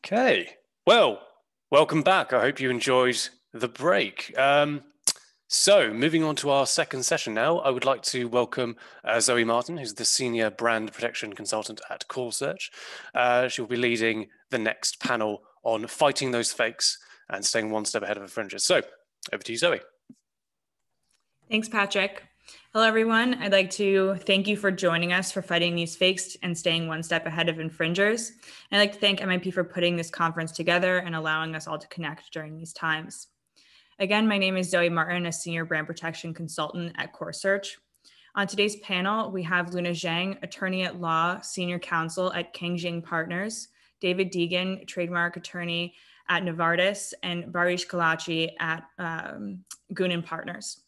Okay, well, welcome back. I hope you enjoyed the break. So moving on to our second session now, I would like to welcome Zoe Martin, who's the Senior Brand Protection Consultant at CallSearch. She'll be leading the next panel on fighting those fakes and staying one step ahead of infringers. So over to you, Zoe. Thanks, Patrick. Hello, everyone. I'd like to thank you for joining us for fighting these fakes and staying one step ahead of infringers. And I'd like to thank MIP for putting this conference together and allowing us all to connect during these times. Again, my name is Zoe Martin, a Senior Brand Protection Consultant at CallSearch. On today's panel, we have Luna Zhang, Attorney at Law, Senior Counsel at Kangjing Partners, David Deegan, Trademark Attorney at Novartis, and Barış Kalaycı at Gunin Partners.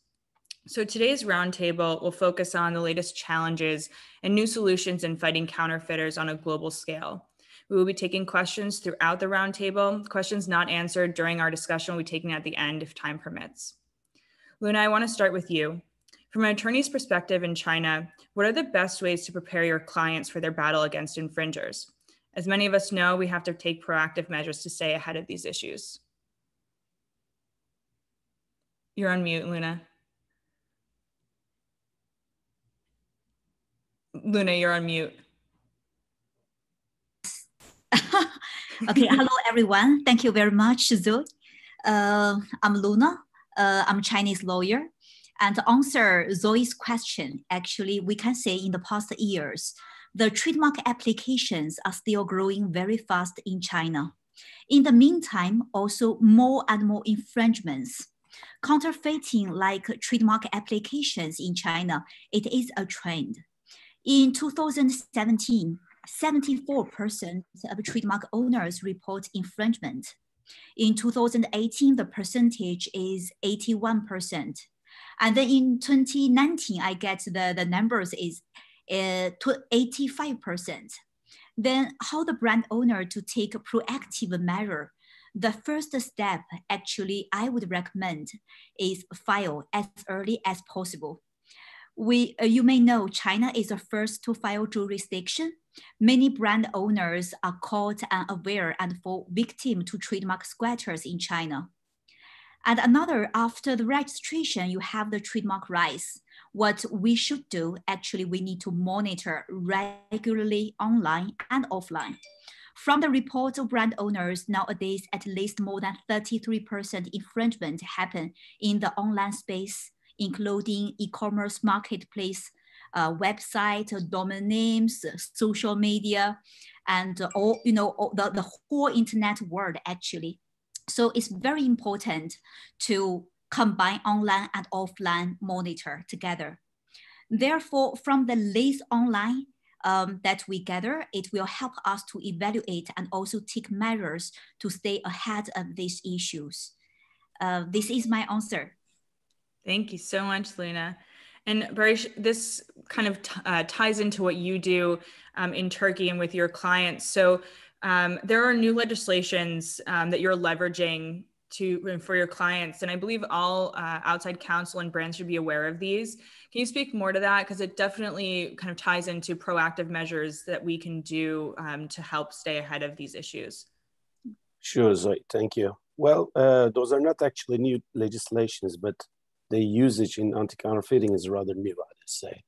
So today's roundtable will focus on the latest challenges and new solutions in fighting counterfeiters on a global scale. We will be taking questions throughout the roundtable. Questions not answered during our discussion will be taken at the end if time permits. Luna, I want to start with you. From an attorney's perspective in China, what are the best ways to prepare your clients for their battle against infringers? As many of us know, we have to take proactive measures to stay ahead of these issues. You're on mute, Luna. Luna, you're on mute. Okay, hello everyone. Thank you very much, Zoe. I'm Luna. I'm a Chinese lawyer. And to answer Zoe's question, actually, we can say in the past years, the trademark applications are still growing very fast in China. In the meantime, also more and more infringements. Counterfeiting like trademark applications in China, it is a trend. In 2017, 74% of trademark owners report infringement. In 2018, the percentage is 81%. And then in 2019, I get the numbers is 85%. Then how the brand owner to take a proactive measure? The first step, actually, I would recommend is file as early as possible. You may know China is the first to file jurisdiction. Many brand owners are caught unaware and fall victim to trademark squatters in China. And another, after the registration, you have the trademark rights. What we should do, actually, we need to monitor regularly online and offline. From the reports of brand owners, nowadays, at least more than 33% infringement happen in the online space, including e-commerce marketplace, website, domain names, social media, and all, the whole internet world actually. So it's very important to combine online and offline monitor together. Therefore, from the list online that we gather, it will help us to evaluate and also take measures to stay ahead of these issues. This is my answer. Thank you so much, Luna. And Barış, this kind of ties into what you do in Turkey and with your clients. So there are new legislations that you're leveraging for your clients. And I believe all outside counsel and brands should be aware of these. Can you speak more to that? Because it definitely kind of ties into proactive measures that we can do to help stay ahead of these issues. Sure, Zoe, thank you. Well, those are not actually new legislations, but the usage in anti-counterfeiting is rather new, I'd say.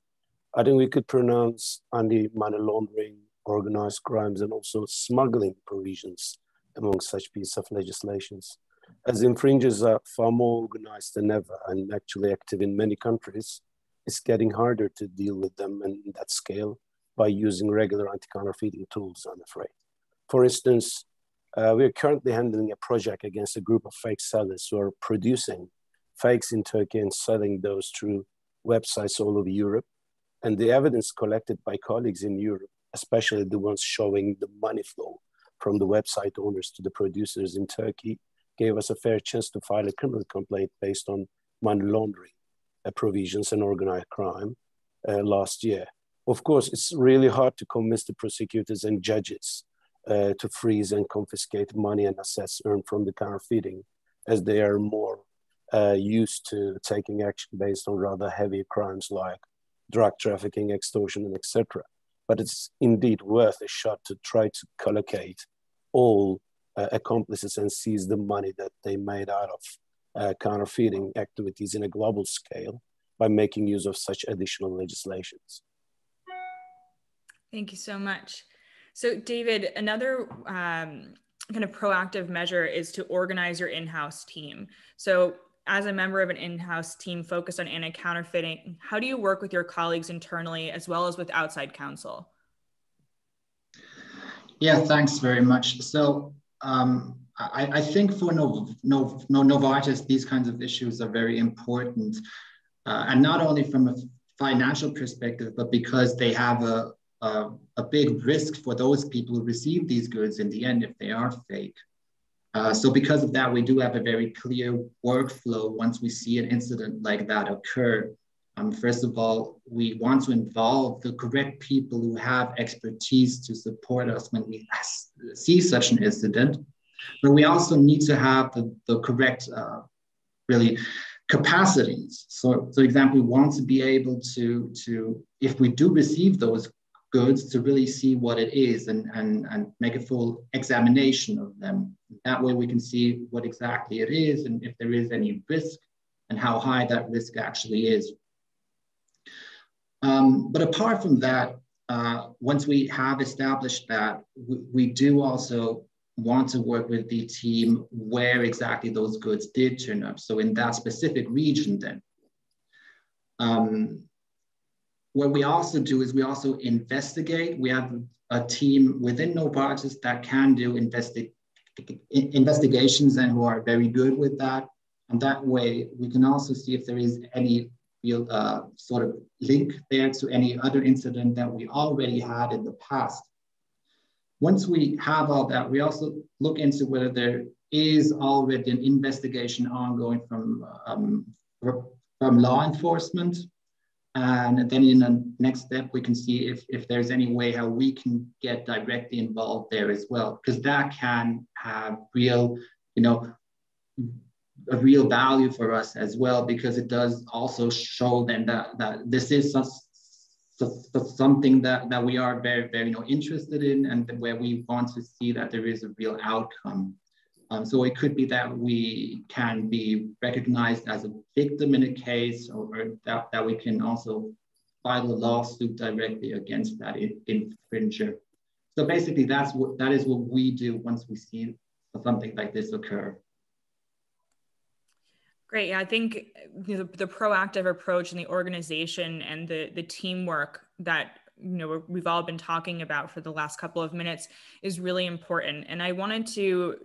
I think we could pronounce anti-money laundering, organized crimes, and also smuggling provisions among such pieces of legislations. As infringers are far more organized than ever and actually active in many countries, it's getting harder to deal with them in that scale by using regular anti-counterfeiting tools, I'm afraid. For instance, we are currently handling a project against a group of fake sellers who are producing fakes in Turkey and selling those through websites all over Europe. And the evidence collected by colleagues in Europe, especially the ones showing the money flow from the website owners to the producers in Turkey, gave us a fair chance to file a criminal complaint based on money laundering provisions and organized crime last year. Of course, it's really hard to convince the prosecutors and judges to freeze and confiscate money and assets earned from the counterfeiting, as they are more used to taking action based on rather heavy crimes like drug trafficking, extortion, and etc. But it's indeed worth a shot to try to collocate all accomplices and seize the money that they made out of counterfeiting activities in a global scale by making use of such additional legislations. Thank you so much. So David, another kind of proactive measure is to organize your in-house team. So as a member of an in-house team focused on anti-counterfeiting, how do you work with your colleagues internally as well as with outside counsel? Yeah, thanks very much. So I think for Novartis, these kinds of issues are very important. And not only from a financial perspective, but because they have a big risk for those people who receive these goods in the end if they are fake. So because of that, we do have a very clear workflow once we see an incident like that occur. First of all, we want to involve the correct people who have expertise to support us when we see such an incident. But we also need to have the correct, really, capacities. So, for example, we want to be able to, if we do receive those goods, to really see what it is and make a full examination of them. That way we can see what exactly it is and if there is any risk and how high that risk actually is. But apart from that, once we have established that, we do also want to work with the team where exactly those goods did turn up. So in that specific region then. What we also do is we also investigate. We have a team within Novartis that can do investigations and who are very good with that. And that way we can also see if there is any real sort of link there to any other incident that we already had in the past. Once we have all that, we also look into whether there is already an investigation ongoing from law enforcement. And then in the next step, we can see if there's any way how we can get directly involved there as well, because that can have real, a real value for us as well, because it does also show them that this is something that we are very, very interested in and where we want to see that there is a real outcome. So it could be that we can be recognized as a victim in a case, or that we can also file a lawsuit directly against that infringer. So basically that is what we do once we see something like this occur. Great. Yeah, I think the proactive approach and the organization and the teamwork that we've all been talking about for the last couple of minutes is really important. And I wanted to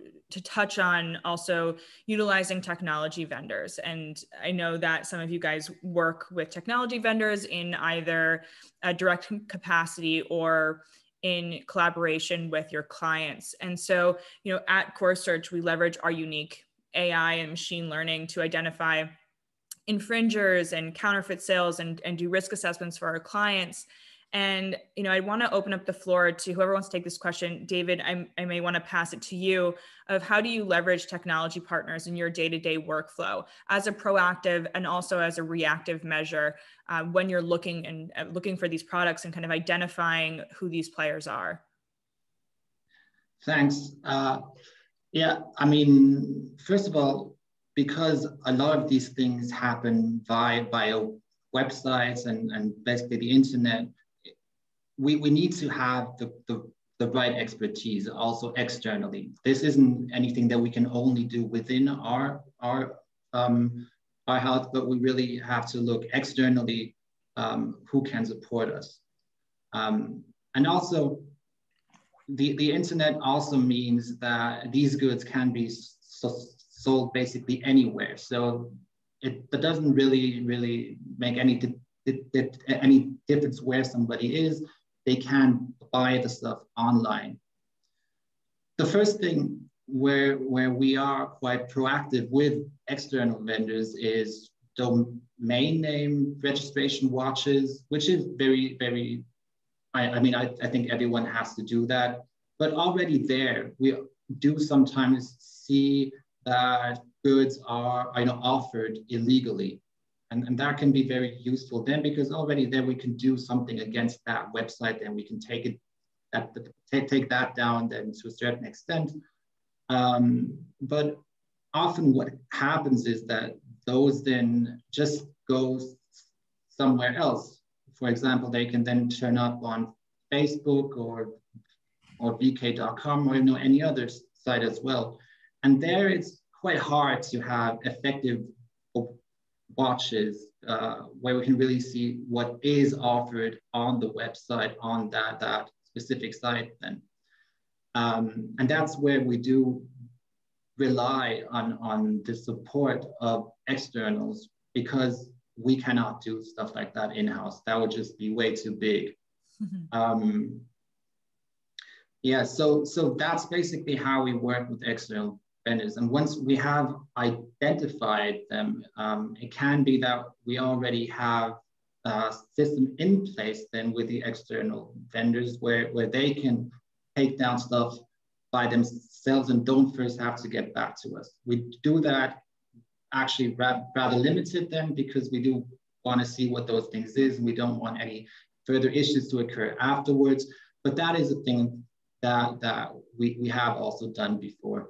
touch on also utilizing technology vendors. And I know that some of you guys work with technology vendors in either a direct capacity or in collaboration with your clients. And so, at Core Search, we leverage our unique AI and machine learning to identify infringers and counterfeit sales and do risk assessments for our clients. And, I want to open up the floor to whoever wants to take this question. David, I may want to pass it to you of how do you leverage technology partners in your day-to-day workflow as a proactive and also as a reactive measure when you're looking for these products and kind of identifying who these players are? Thanks. Yeah, first of all, because a lot of these things happen via websites and basically the internet, we need to have the right expertise also externally. This isn't anything that we can only do within our house, but we really have to look externally who can support us. And also, the internet also means that these goods can be sold basically anywhere. So that doesn't really make any difference where somebody is. They can buy the stuff online. The first thing where we are quite proactive with external vendors is domain name registration watches, which is very, very, I think everyone has to do that. But already there, we do sometimes see that goods are offered illegally. And that can be very useful then, because already there we can do something against that website and we can take that down then to a certain extent. But often what happens is that those then just go somewhere else. For example, they can then turn up on Facebook or vk.com or any other site as well. And there it's quite hard to have effective watches where we can really see what is offered on the website on that specific site then. And that's where we do rely on the support of externals, because we cannot do stuff like that in-house. That would just be way too big. Mm-hmm. Yeah, so that's basically how we work with external vendors. And once we have identified them, it can be that we already have a system in place then with the external vendors where they can take down stuff by themselves and don't first have to get back to us. We do that actually rather limited then, because we do want to see what those things is. We don't want any further issues to occur afterwards. But that is a thing that we have also done before.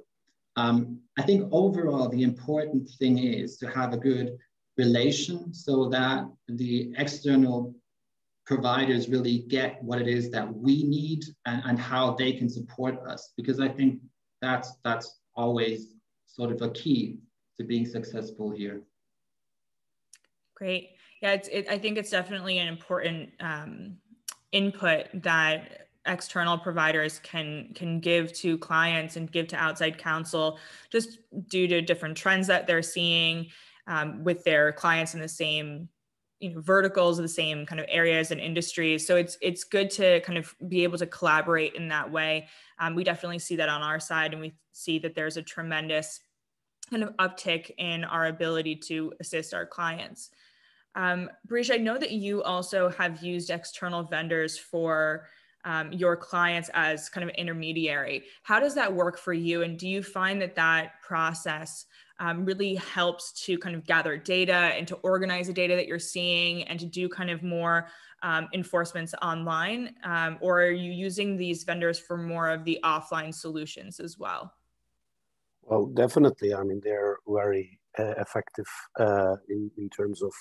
I think overall, the important thing is to have a good relation so that the external providers really get what it is that we need and how they can support us, because I think that's always sort of a key to being successful here. Great. Yeah, I think it's definitely an important input that external providers can give to clients and give to outside counsel, just due to different trends that they're seeing with their clients in the same verticals, the same kind of areas and industries. So it's good to kind of be able to collaborate in that way. We definitely see that on our side, and we see that there's a tremendous kind of uptick in our ability to assist our clients. Barış, I know that you also have used external vendors for your clients as kind of intermediary. How does that work for you? And do you find that process really helps to kind of gather data and to organize the data that you're seeing and to do kind of more enforcements online? Or are you using these vendors for more of the offline solutions as well? Well, definitely. I mean, they're very effective in terms of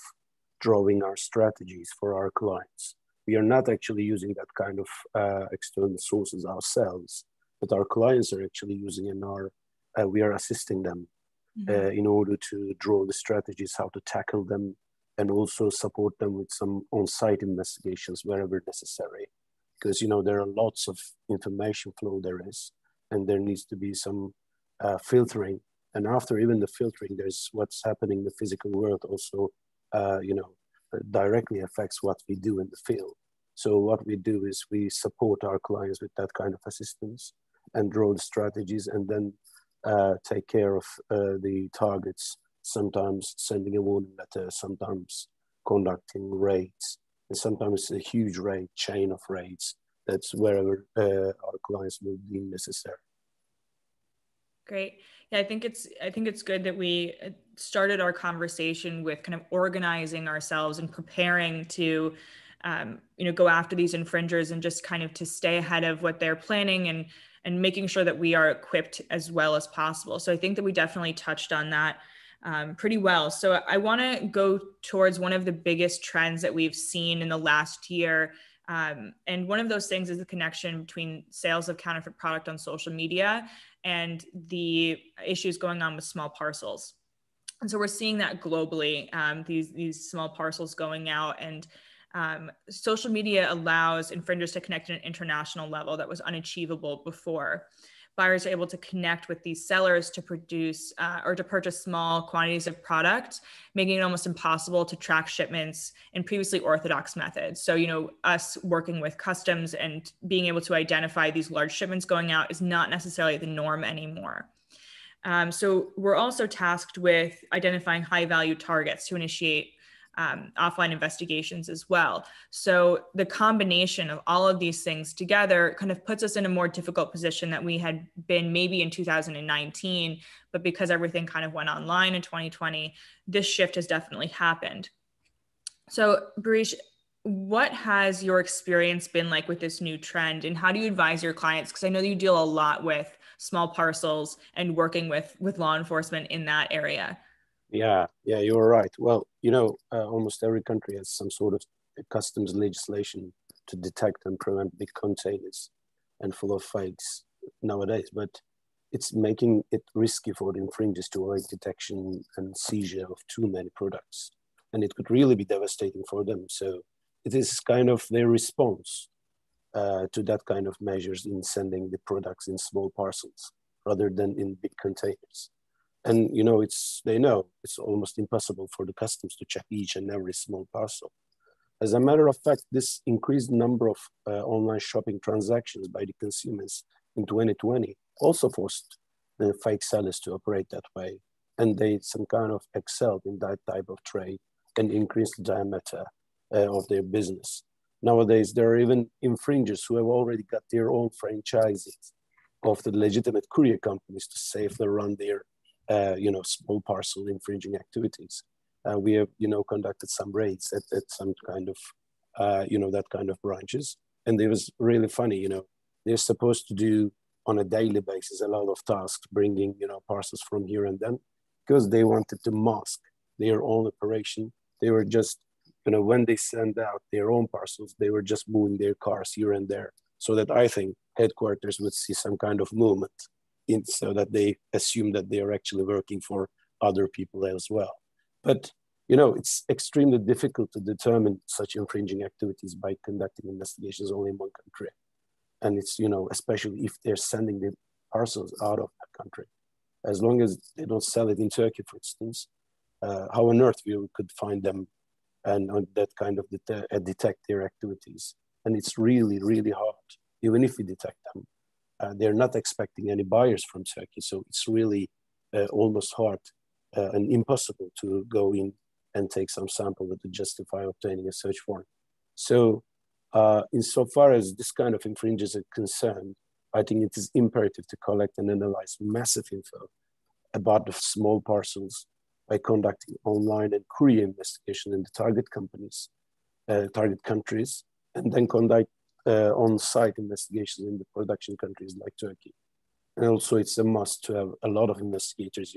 drawing our strategies for our clients. We are not actually using that kind of external sources ourselves, but our clients are actually using we are assisting them in order to draw the strategies, how to tackle them, and also support them with some on-site investigations wherever necessary. Because, there are lots of information flow there is, and there needs to be some filtering. And after even the filtering, there's what's happening in the physical world also, directly affects what we do in the field. So what we do is we support our clients with that kind of assistance and draw the strategies, and then take care of the targets, sometimes sending a warning letter, sometimes conducting raids, and sometimes a huge raid, chain of raids. That's wherever our clients will be necessary. Great. Yeah, I think it's good that we started our conversation with kind of organizing ourselves and preparing to, go after these infringers and just kind of to stay ahead of what they're planning and making sure that we are equipped as well as possible. So I think that we definitely touched on that pretty well. So I want to go towards one of the biggest trends that we've seen in the last year. And one of those things is the connection between sales of counterfeit product on social media and the issues going on with small parcels. And so we're seeing that globally, these small parcels going out, and social media allows infringers to connect at an international level that was unachievable before. Buyers are able to connect with these sellers to produce or to purchase small quantities of product, making it almost impossible to track shipments in previously orthodox methods. So, us working with customs and being able to identify these large shipments going out is not necessarily the norm anymore. So we're also tasked with identifying high value targets to initiate offline investigations as well. So the combination of all of these things together kind of puts us in a more difficult position that we had been maybe in 2019, but because everything kind of went online in 2020, this shift has definitely happened. So Barış, what has your experience been like with this new trend, and how do you advise your clients? Because I know that you deal a lot with small parcels and working with law enforcement in that area? Yeah, you're right. Well, almost every country has some sort of customs legislation to detect and prevent big containers and full of fakes nowadays, but it's making it risky for the infringers to avoid detection and seizure of too many products. And it could really be devastating for them. So it is kind of their response to that kind of measures in sending the products in small parcels rather than in big containers. And they know it's almost impossible for the customs to check each and every small parcel. As a matter of fact, this increased number of online shopping transactions by the consumers in 2020 also forced the fake sellers to operate that way. And they some kind of excelled in that type of trade and increased the diameter of their business. Nowadays, there are even infringers who have already got their own franchises of the legitimate courier companies to safely run their small parcel infringing activities. We have, conducted some raids at some kind of, that kind of branches. And it was really funny, they're supposed to do on a daily basis a lot of tasks, bringing, parcels from here and then, because they wanted to mask their own operation. They were just, when they send out their own parcels, they were just moving their cars here and there, so that I think headquarters would see some kind of movement so that they assume that they are actually working for other people as well. But, it's extremely difficult to determine such infringing activities by conducting investigations only in one country. And it's, especially if they're sending the parcels out of that country. As long as they don't sell it in Turkey, for instance, how on earth we could find them and that kind of detect their activities. And it's really, really hard, even if we detect them. They're not expecting any buyers from Turkey. So it's really almost hard and impossible to go in and take some sample to justify obtaining a search warrant. So insofar as this kind of infringers are concerned, I think it is imperative to collect and analyze massive info about the small parcels by conducting online and courier investigation in the target companies, target countries, and then conduct on-site investigations in the production countries like Turkey. And also it's a must to have a lot of investigators,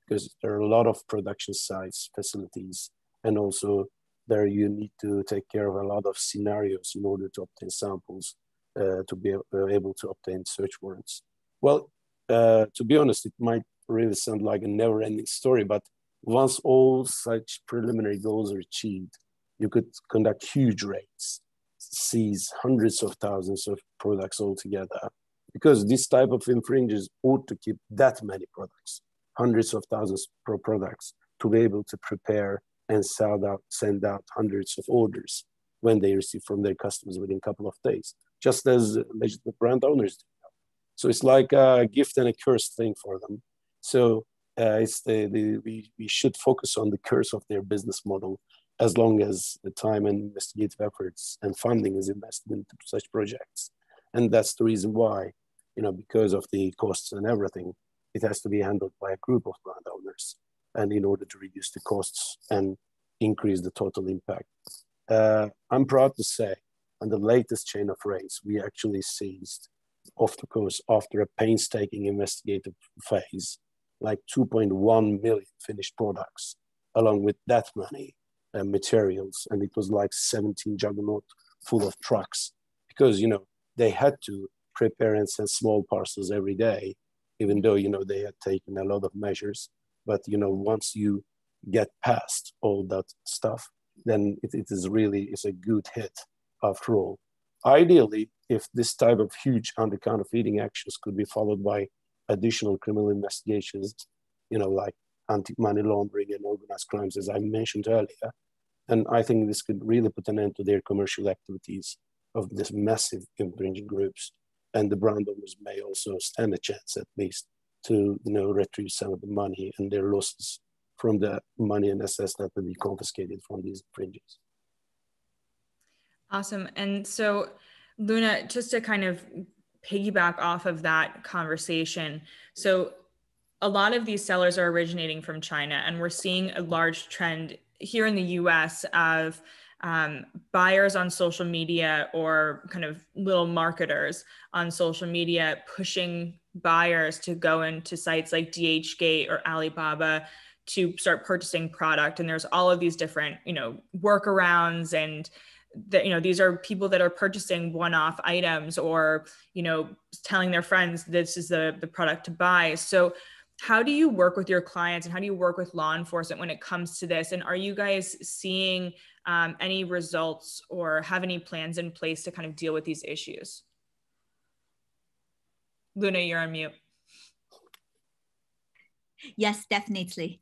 because there are a lot of production sites, facilities, and also there you need to take care of a lot of scenarios in order to obtain samples to be able to obtain search warrants. Well, to be honest, it might really sound like a never-ending story, but once all such preliminary goals are achieved, you could conduct huge raids, seize hundreds of thousands of products altogether, because this type of infringers ought to keep that many products, hundreds of thousands of products, to be able to prepare and send out hundreds of orders when they receive from their customers within a couple of days, just as legitimate brand owners do. So it's like a gift and a curse thing for them. So we should focus on the curse of their business model, as long as the time and investigative efforts and funding is invested into such projects. And that's the reason why, because of the costs and everything, it has to be handled by a group of brand owners, and in order to reduce the costs and increase the total impact. I'm proud to say, on the latest chain of raids, we actually seized, of course, after a painstaking investigative phase, like 2.1 million finished products, along with that many materials. And it was like 17 juggernaut full of trucks, because, they had to prepare and send small parcels every day, even though, they had taken a lot of measures. But, once you get past all that stuff, then it's a good hit after all. Ideally, if this type of huge anti-counterfeiting actions could be followed by additional criminal investigations, like anti-money laundering and organized crimes, as I mentioned earlier, and I think this could really put an end to their commercial activities of this massive infringing groups. And the brand owners may also stand a chance, at least, to retrieve some of the money and their losses from the money and assets that will be confiscated from these infringers. Awesome. And so, Luna, just to kind of piggyback off of that conversation, so a lot of these sellers are originating from China, and we're seeing a large trend here in the US of buyers on social media or kind of little marketers on social media pushing buyers to go into sites like DHgate or Alibaba to start purchasing product. And there's all of these different, workarounds, and that, these are people that are purchasing one-off items or, telling their friends this is the product to buy. So how do you work with your clients and how do you work with law enforcement when it comes to this? And are you guys seeing any results or have any plans in place to kind of deal with these issues? Luna, you're on mute. Yes, definitely.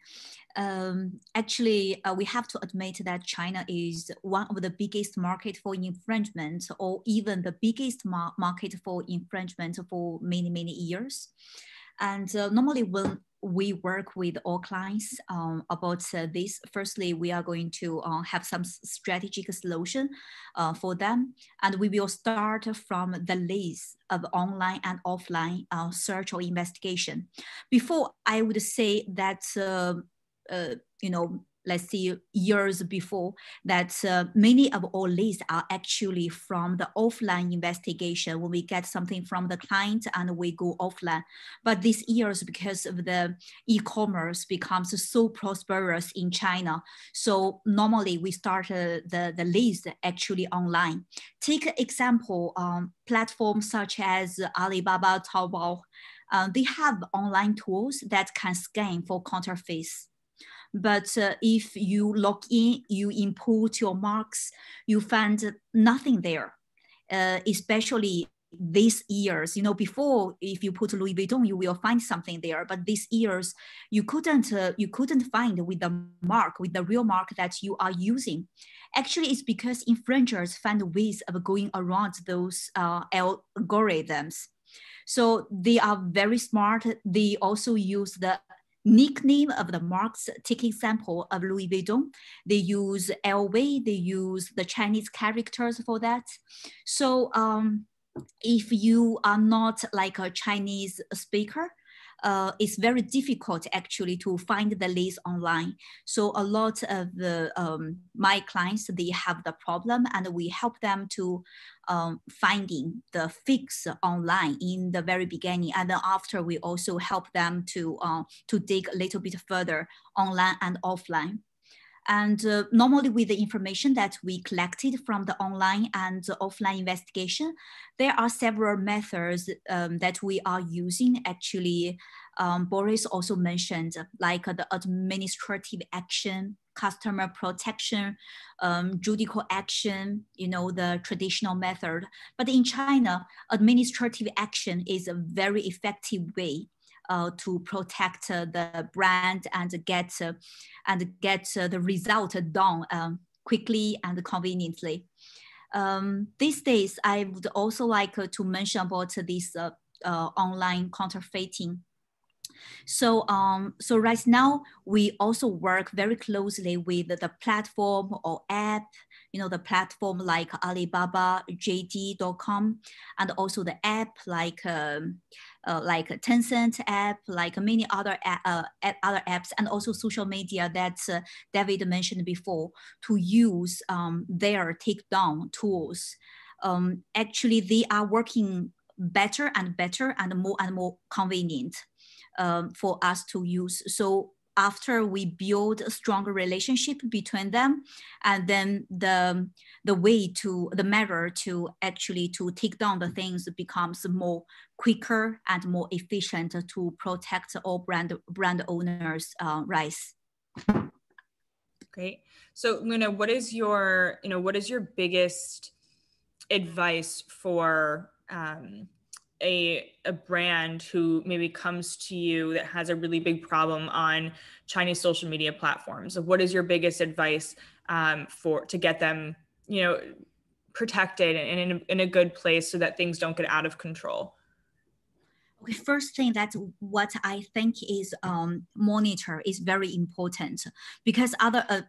Actually, we have to admit that China is one of the biggest market for infringement, or even the biggest market for infringement for many, many years. And normally when we work with all clients about this, firstly, we are going to have some strategic solution for them. And we will start from the list of online and offline search or investigation. Before, I would say that, let's see, years before, that many of our lists are actually from the offline investigation when we get something from the client and we go offline. But these years, because of the e-commerce becomes so prosperous in China, so normally we start the list actually online. Take example, platforms such as Alibaba, Taobao, they have online tools that can scan for counterfeits. But if you log in, you input your marks, you find nothing there, especially these years. Before, if you put Louis Vuitton, you will find something there. But these years, you couldn't find with the mark, with the real mark that you are using. Actually, it's because infringers find ways of going around those algorithms. So they are very smart. They also use the nickname of the marks. Take example of Louis Vuitton. They use LV, they use the Chinese characters for that. So if you are not like a Chinese speaker, it's very difficult actually to find the list online. So a lot of the, my clients, they have the problem, and we help them to finding the fix online in the very beginning. And then after, we also help them to dig a little bit further online and offline. And normally with the information that we collected from the online and offline investigation, there are several methods that we are using. Actually, Boris also mentioned, like the administrative action, customer protection, judicial action, the traditional method. But in China, administrative action is a very effective way to protect the brand and get the result done quickly and conveniently. These days, I would also like to mention about this online counterfeiting. So right now, we also work very closely with the platform or app, the platform like Alibaba, JD.com, and also the app like Tencent app, like many other apps, and also social media that David mentioned before, to use their takedown tools. Actually, they are working better and better and more convenient for us to use. So after we build a stronger relationship between them, and then the matter to actually to take down the things becomes more quicker and more efficient to protect all brand owners' rights. Great. So Luna, what is your biggest advice for a brand who maybe comes to you that has a really big problem on Chinese social media platforms? What is your biggest advice to get them, protected and in a good place so that things don't get out of control? Okay, first thing, that's what I think is monitor is very important, because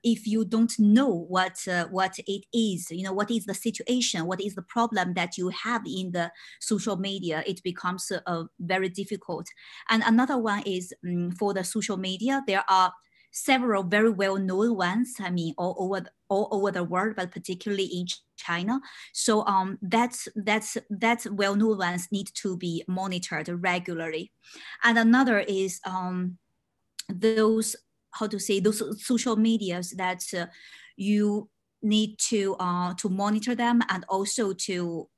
if you don't know what it is, what is the situation, what is the problem that you have in the social media, it becomes very difficult. And another one is for the social media, there are several very well-known ones, I mean, all over the world, but particularly in China. So that's well-known ones need to be monitored regularly. And another is those, how to say, those social medias that you need to monitor them, and also to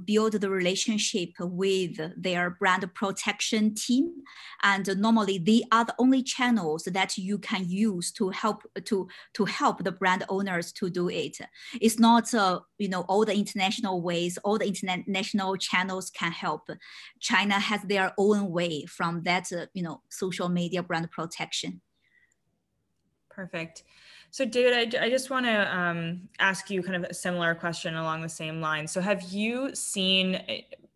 build the relationship with their brand protection team. And normally they are the only channels that you can use to help the brand owners to do it. It's not all the international ways, all the international channels can help. China has their own way from that social media brand protection. Perfect. So David, I just want to ask you kind of a similar question along the same line. So have you seen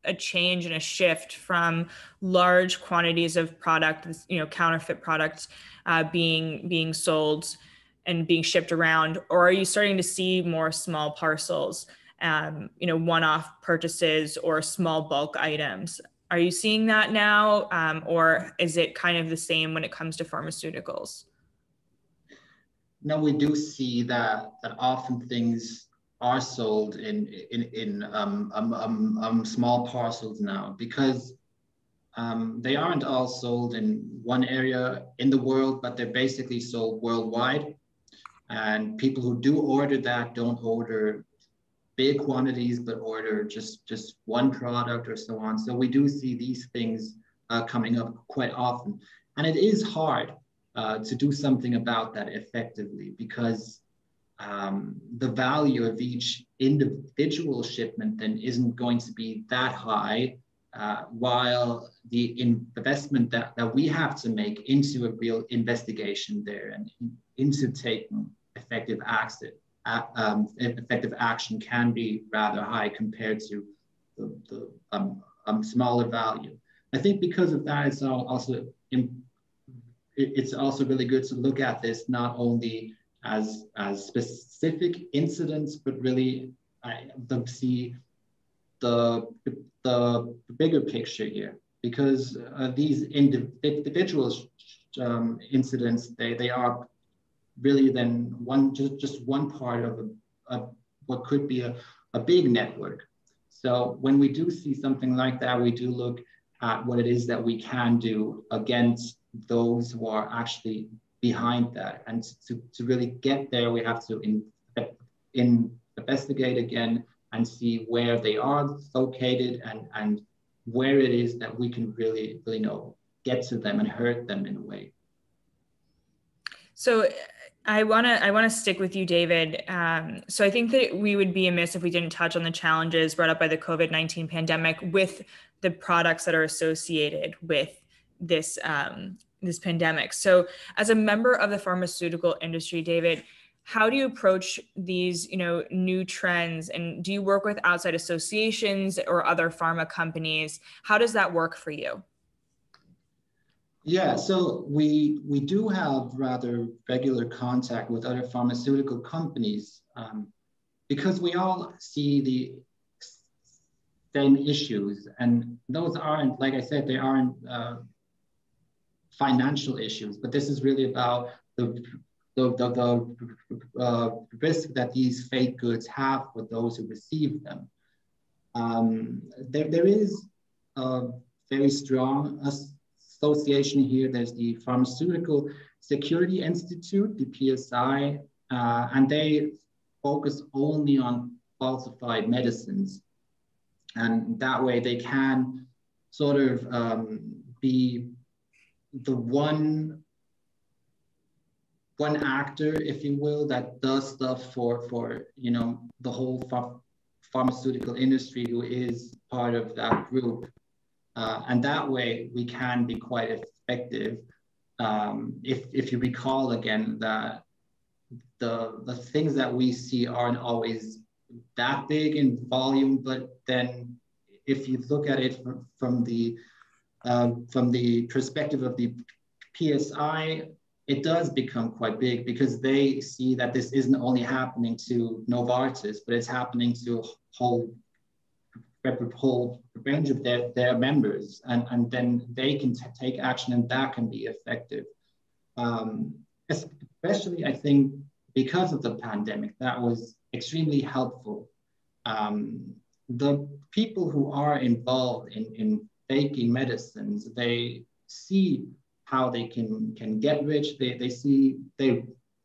a change and a shift from large quantities of product, counterfeit products being sold and being shipped around, or are you starting to see more small parcels, one-off purchases or small bulk items? Are you seeing that now, or is it kind of the same when it comes to pharmaceuticals? No, we do see that often things are sold in small parcels now, because they aren't all sold in one area in the world, but they're basically sold worldwide. And people who do order that don't order big quantities, but order just one product or so on. So we do see these things coming up quite often. And it is hard to do something about that effectively, because the value of each individual shipment then isn't going to be that high, while the investment that we have to make into a real investigation there and into taking effective action can be rather high compared to the smaller value. I think because of that, it's also really good to look at this not only as specific incidents, but really see the bigger picture here, because these individual incidents, they are really then just one part of what could be a big network. So when we do see something like that, we do look at what it is that we can do against those who are actually behind that. And to really get there, we have to investigate again and see where they are located and where it is that we can really get to them and hurt them in a way. So I want to stick with you, David. So I think that we would be amiss if we didn't touch on the challenges brought up by the COVID-19 pandemic with the products that are associated with this pandemic. So as a member of the pharmaceutical industry, David, how do you approach these new trends, and do you work with outside associations or other pharma companies? How does that work for you? Yeah, so we do have rather regular contact with other pharmaceutical companies because we all see the same issues, and those aren't, like I said, they aren't financial issues, but this is really about the risk that these fake goods have for those who receive them. There is a very strong association here. There's the Pharmaceutical Security Institute, the PSI, and they focus only on falsified medicines. And that way they can sort of be the one actor, if you will, that does stuff for the whole pharmaceutical industry, who is part of that group. And that way we can be quite effective. If you recall again that the things that we see aren't always that big in volume, but then if you look at it from the perspective of the PSI, it does become quite big, because they see that this isn't only happening to Novartis, but it's happening to a whole range of their members, and then they can take action, and that can be effective. especially I think because of the pandemic, that was extremely helpful. The people who are involved in faking medicines, they see how they can get rich. They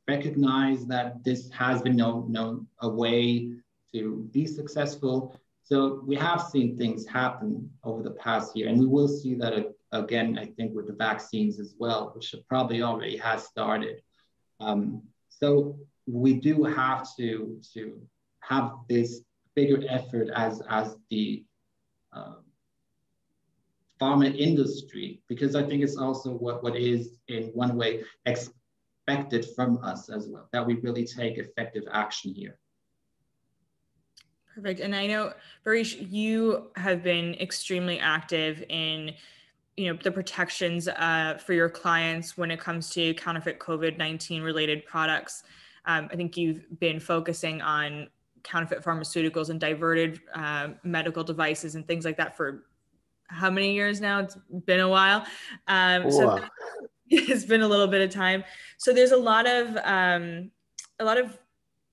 recognize that this has been a way to be successful. So we have seen things happen over the past year, and we will see that again, I think, with the vaccines as well, which probably already has started. So we do have to have this bigger effort as the pharma industry, because I think it's also what is in one way expected from us as well, that we really take effective action here. Perfect. And I know, Barış, you have been extremely active in the protections for your clients when it comes to counterfeit COVID-19 related products. I think you've been focusing on counterfeit pharmaceuticals and diverted medical devices and things like that for how many years now? It's been a while. So it's been a little bit of time. So there's a lot of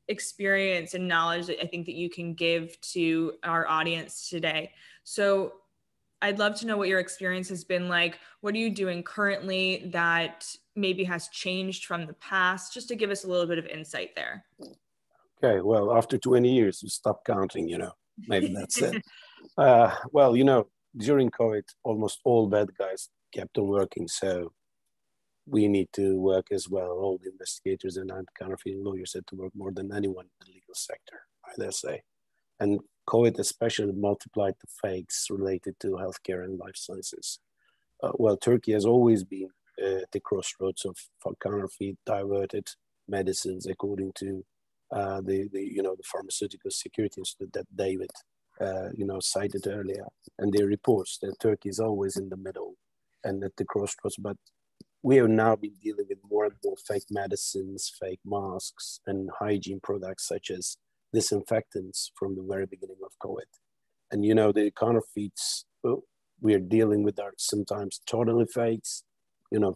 experience and knowledge that I think that you can give to our audience today. So I'd love to know what your experience has been like. What are you doing currently that maybe has changed from the past? Just to give us a little bit of insight there. Okay, well, after 20 years, we stopped counting, maybe that's it. Well, during COVID, almost all bad guys kept on working. So we need to work as well. All the investigators and anti-counterfeiting lawyers had to work more than anyone in the legal sector, I dare say. And COVID especially multiplied the fakes related to healthcare and life sciences. Well, Turkey has always been at the crossroads of counterfeit, diverted medicines, according to the Pharmaceutical Security Institute that David cited earlier, and their reports that Turkey is always in the middle and at the crossroads. But we have now been dealing with more and more fake medicines, fake masks, and hygiene products such as disinfectants from the very beginning of COVID. And the counterfeits we are dealing with are sometimes totally fakes,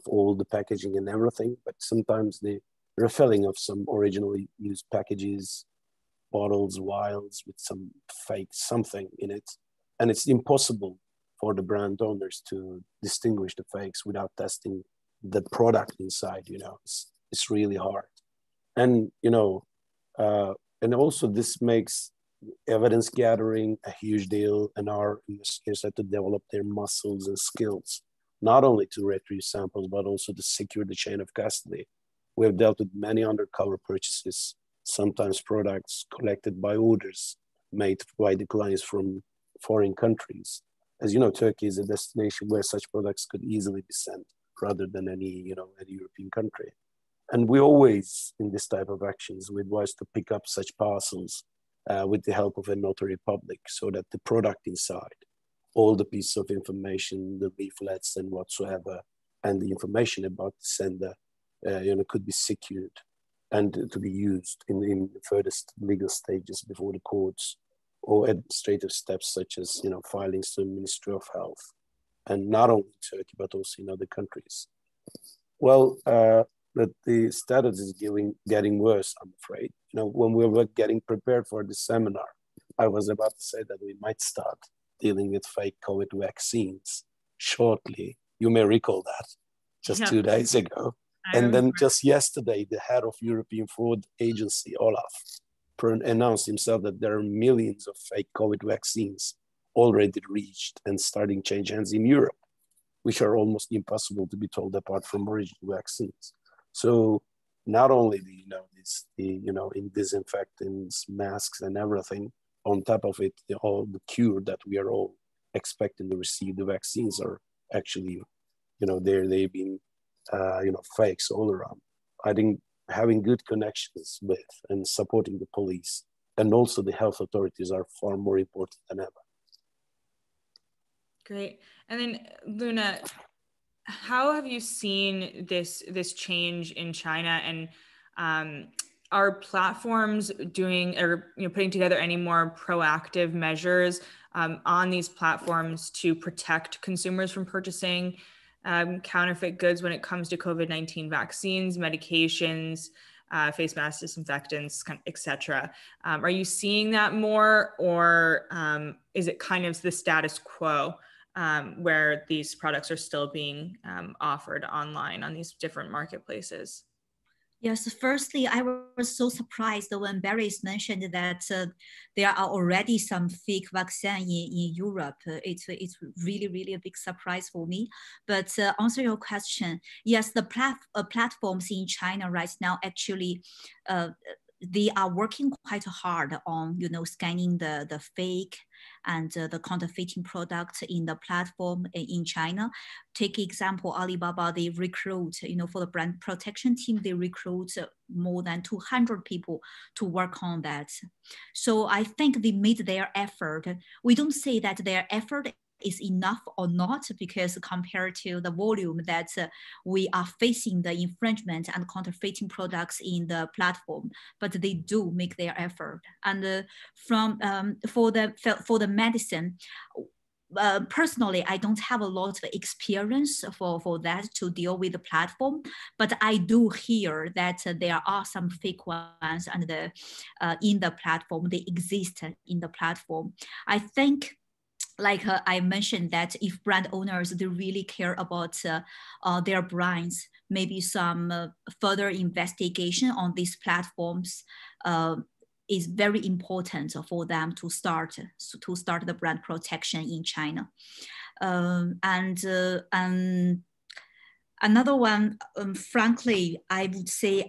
all the packaging and everything, but sometimes the refilling of some originally used packages, bottles, vials with some fake something in it. And it's impossible for the brand owners to distinguish the fakes without testing the product inside, it's really hard. And, and also this makes evidence gathering a huge deal, and our investigators had to develop their muscles and skills, not only to retrieve samples, but also to secure the chain of custody. We have dealt with many undercover purchases, sometimes products collected by orders made by the clients from foreign countries. As you know, Turkey is a destination where such products could easily be sent rather than any European country. And we always, in this type of actions, we advise to pick up such parcels with the help of a notary public, so that the product inside, all the pieces of information, the leaflets and whatsoever, and the information about the sender, could be secured and to be used in the furthest legal stages before the courts, or administrative steps such as filings to the Ministry of Health, and not only in Turkey but also in other countries. Well, but the status is getting worse, I'm afraid. When we were getting prepared for the seminar, I was about to say that we might start dealing with fake COVID vaccines shortly. You may recall that just 2 days ago. And then just yesterday, the head of European Fraud Agency, Olaf, announced himself that there are millions of fake COVID vaccines already reached and starting to change hands in Europe, which are almost impossible to be told apart from original vaccines. So not only in disinfectants, masks, and everything, on top of it, all the cure that we are all expecting to receive, the vaccines are actually, they've been, fakes all around. I think having good connections with and supporting the police and also the health authorities are far more important than ever. Great. And then Luna, how have you seen this change in China, and are platforms doing or putting together any more proactive measures on these platforms to protect consumers from purchasing counterfeit goods when it comes to COVID-19 vaccines, medications, face masks, disinfectants, etc. Are you seeing that more, or is it kind of the status quo where these products are still being offered online on these different marketplaces? Yes, firstly, I was so surprised when Barış mentioned that there are already some fake vaccine in Europe. It's really, really a big surprise for me. But answer your question, yes, the platforms in China right now actually they are working quite hard on, scanning the fake and the counterfeiting products in the platform in China. Take example, Alibaba, they recruit, for the brand protection team, they recruit more than 200 people to work on that. So I think they made their effort. We don't say that their effort is enough or not, because compared to the volume that we are facing the infringement and counterfeiting products in the platform, but they do make their effort. And for the medicine, personally, I don't have a lot of experience for that to deal with the platform, but I do hear that there are some fake ones and in the platform, they exist in the platform. I think, like I mentioned, that if brand owners, they really care about their brands, maybe some further investigation on these platforms is very important for them to start the brand protection in China. And another one, frankly, I would say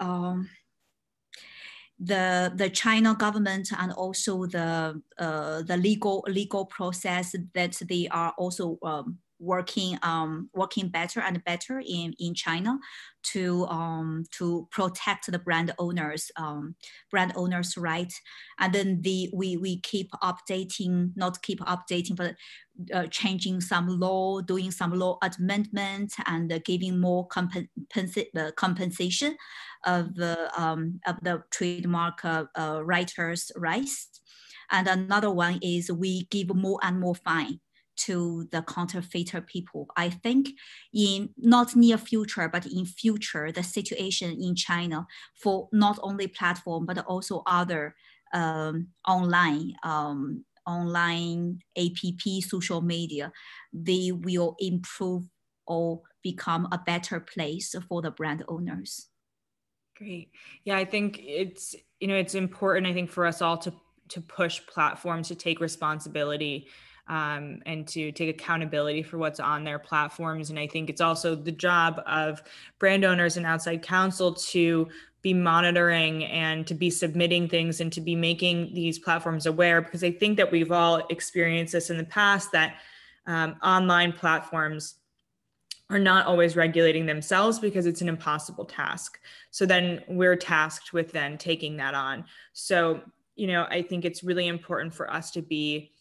the China government and also the legal process, that they are also working better and better in China to protect the brand owners' rights. And then we keep updating, not keep updating, but changing some law, doing some law amendment, and giving more compensation of the trademark writers' rights. And another one is we give more and more fine to the counterfeiter people. I think in not near future, but in future, the situation in China for not only platform, but also other online app, social media, they will improve or become a better place for the brand owners. Great. Yeah, I think it's important, I think, for us all to push platforms to take responsibility and to take accountability for what's on their platforms. And I think it's also the job of brand owners and outside counsel to be monitoring and to be submitting things and to be making these platforms aware, because I think that we've all experienced this in the past, that online platforms are not always regulating themselves because it's an impossible task. So then we're tasked with then taking that on. So, I think it's really important for us to be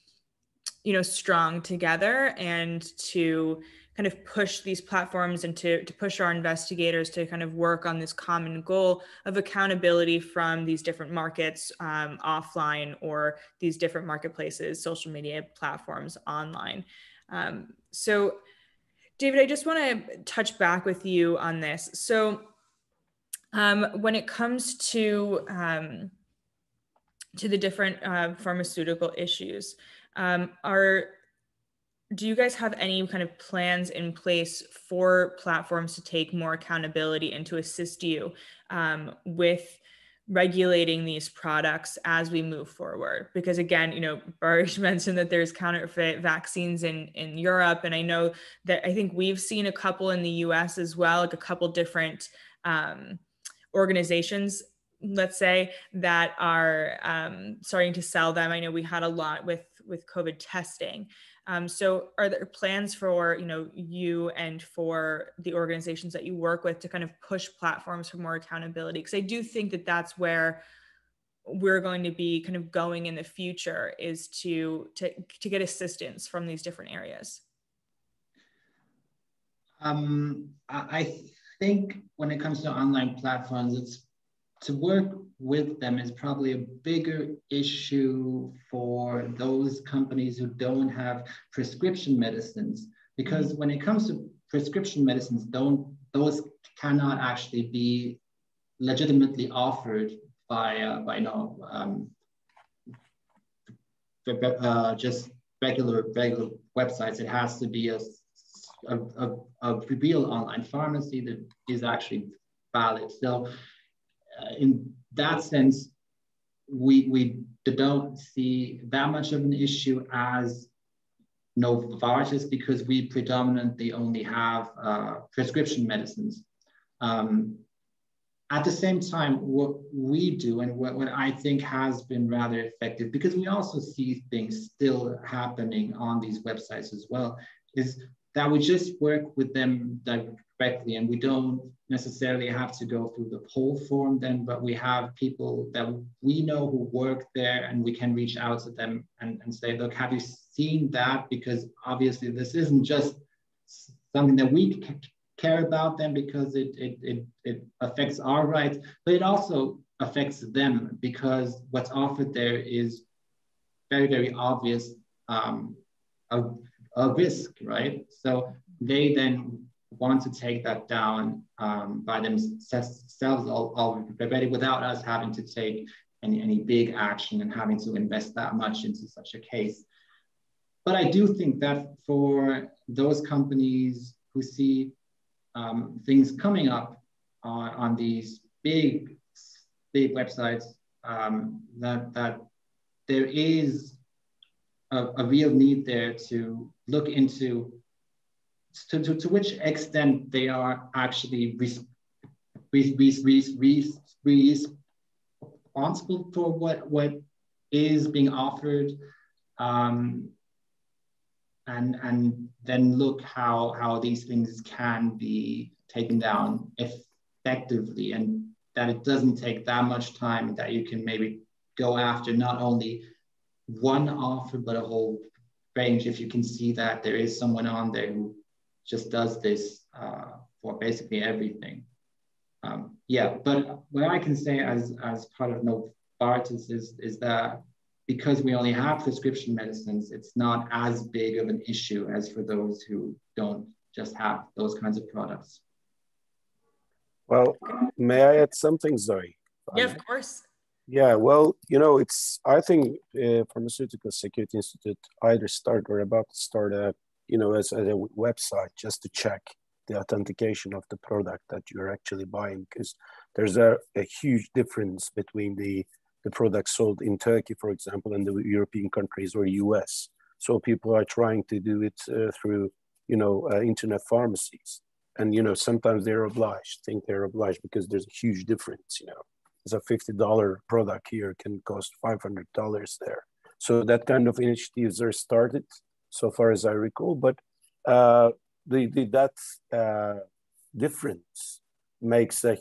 strong together and to kind of push these platforms and to push our investigators to kind of work on this common goal of accountability from these different markets offline, or these different marketplaces, social media platforms online. So David, I just want to touch back with you on this. So when it comes to the different pharmaceutical issues, do you guys have any kind of plans in place for platforms to take more accountability and to assist you with regulating these products as we move forward? Because again, Barış mentioned that there's counterfeit vaccines in Europe, and I know that I think we've seen a couple in the US as well, like a couple different organizations, let's say, that are starting to sell them. I know we had a lot with COVID testing. So are there plans for, you and for the organizations that you work with to kind of push platforms for more accountability? Because I do think that that's where we're going to be kind of going in the future, is to get assistance from these different areas. I think when it comes to online platforms, to work with them is probably a bigger issue for those companies who don't have prescription medicines because when it comes to prescription medicines, those cannot actually be legitimately offered by just regular websites. It has to be a real online pharmacy that is actually valid. So in that sense, we don't see that much of an issue as Novartis, because we predominantly only have prescription medicines. At the same time, what we do and what I think has been rather effective, because we also see things still happening on these websites as well, is that we just work with them directly, and we don't necessarily have to go through the whole form then, but we have people that we know who work there, and we can reach out to them and say, look, have you seen that? Because obviously this isn't just something that we care about them because it affects our rights, but it also affects them because what's offered there is very, very obvious a risk, right? So they then want to take that down by themselves already without us having to take any big action and having to invest that much into such a case. But I do think that for those companies who see things coming up on these big websites, that there is a real need there to look into to which extent they are actually responsible for what is being offered, and then look how these things can be taken down effectively, and that it doesn't take that much time, that you can maybe go after not only one offer, but a whole range, if you can see that there is someone on there who just does this for basically everything. Yeah, but what I can say as part of Novartis is that because we only have prescription medicines, it's not as big of an issue as for those who don't just have those kinds of products. Well, may I add something, Zoe? Yeah, of course. Yeah, well, I think Pharmaceutical Security Institute either start or about to start as a website just to check the authentication of the product that you're actually buying, because there's a huge difference between the products sold in Turkey, for example, and the European countries or US. So people are trying to do it through, internet pharmacies. And, sometimes they're obliged because there's a huge difference, It's a $50 product here can cost $500 there. So that kind of initiatives are started, so far as I recall. But that difference makes a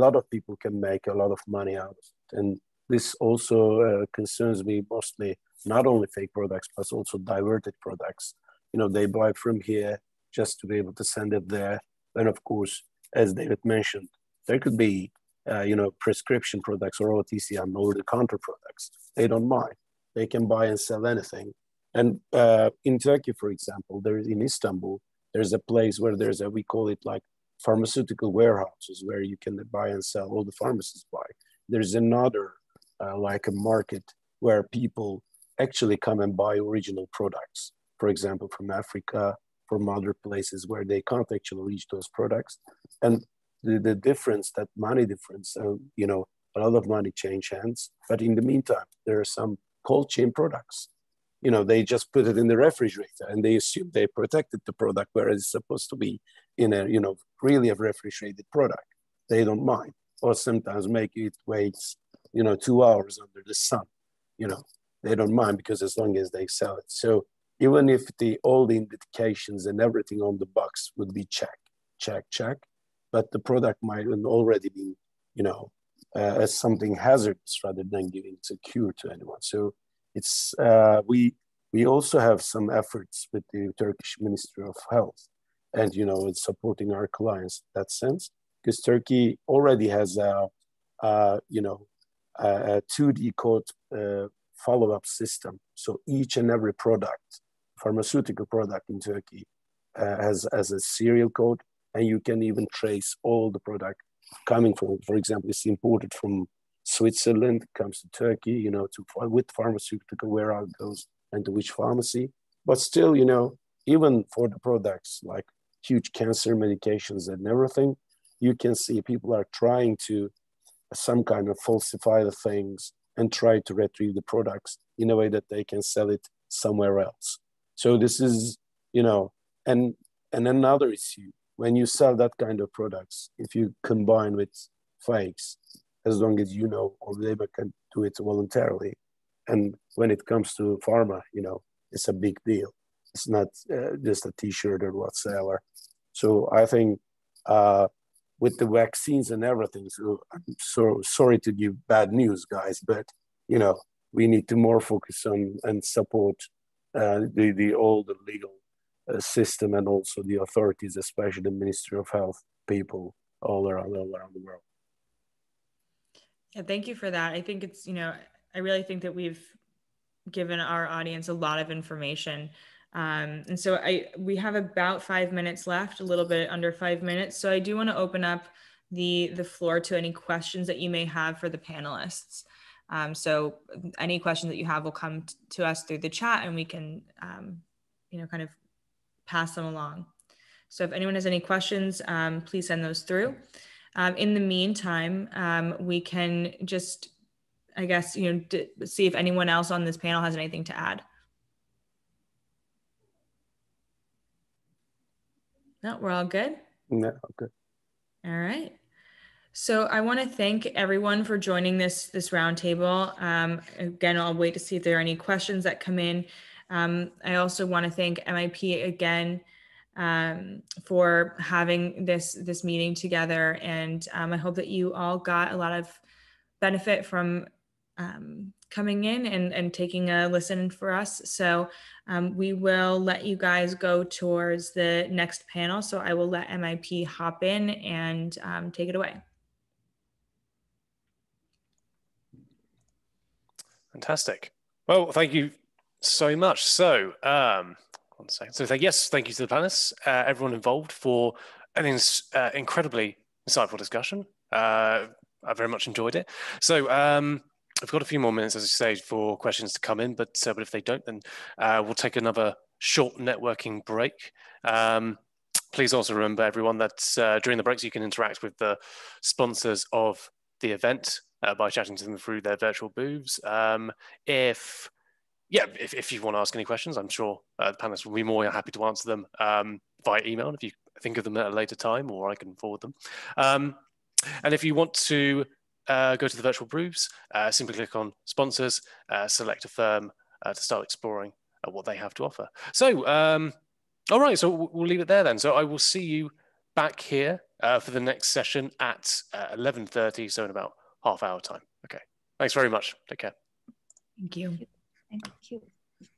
lot of people can make a lot of money out of it. And this also concerns me mostly, not only fake products, but also diverted products. They buy from here just to be able to send it there. And of course, as David mentioned, there could be prescription products or OTC and over-the-counter products. They don't mind. They can buy and sell anything. And in Turkey, for example, in Istanbul, there's a place where we call it like pharmaceutical warehouses, where you can buy and sell, all the pharmacists buy. There's another like a market where people actually come and buy original products, for example, from Africa, from other places where they can't actually reach those products. And the difference, that money difference, a lot of money change hands. But in the meantime, there are some cold chain products. They just put it in the refrigerator and they assume they protected the product, whereas it's supposed to be in a, really a refrigerated product. They don't mind. Or sometimes make it wait, 2 hours under the sun. They don't mind, because as long as they sell it. So even if all the indications and everything on the box would be check, but the product might already be, as something hazardous rather than giving secure to anyone. So it's we also have some efforts with the Turkish Ministry of Health, and it's supporting our clients in that sense, because Turkey already has a 2D code follow-up system. So each and every product, pharmaceutical product in Turkey, as a serial code, and you can even trace all the product coming from. For example, it's imported from Switzerland, comes to Turkey, you know, with pharmaceutical, where it goes and to which pharmacy. But still, you know, even for the products like huge cancer medications and everything, you can see people are trying to some kind of falsify the things and try to retrieve the products in a way that they can sell it somewhere else. So this is, you know, and another issue, when you sell that kind of products, if you combine with fakes, as long as you know, or they can do it voluntarily. And when it comes to pharma, you know, it's a big deal. It's not just a t-shirt or whatsoever. So I think with the vaccines and everything, so I'm so sorry to give bad news, guys, but, you know, we need to more focus on and support all the legal system, and also the authorities, especially the Ministry of Health people all around the world. Yeah, thank you for that. I think it's, you know, I really think that we've given our audience a lot of information. And so we have about 5 minutes left, a little bit under 5 minutes. So I do want to open up the floor to any questions that you may have for the panelists. So any questions that you have will come to us through the chat, and we can, you know, kind of pass them along. So if anyone has any questions, please send those through. In the meantime, we can just, I guess, you know, see if anyone else on this panel has anything to add. No, we're all good? No, okay. All right. So I want to thank everyone for joining this roundtable. Again, I'll wait to see if there are any questions that come in. I also want to thank MIP again for having this meeting together. And I hope that you all got a lot of benefit from coming in and taking a listen for us. So we will let you guys go towards the next panel. So I will let MIP hop in and take it away. Fantastic. Well, thank you so much. So, 1 second. So, yes, thank you to the panelists, everyone involved, for an incredibly insightful discussion. I very much enjoyed it. So, I've got a few more minutes, as I say, for questions to come in, but if they don't, then we'll take another short networking break. Please also remember, everyone, that during the breaks you can interact with the sponsors of the event by chatting to them through their virtual booths. If you want to ask any questions, I'm sure the panelists will be more than happy to answer them via email if you think of them at a later time, or I can forward them. And if you want to go to the virtual booths, simply click on sponsors, select a firm to start exploring what they have to offer. So, all right, so we'll leave it there then. So I will see you back here for the next session at 11:30, so in about half hour time. Okay, thanks very much. Take care. Thank you. Thank you.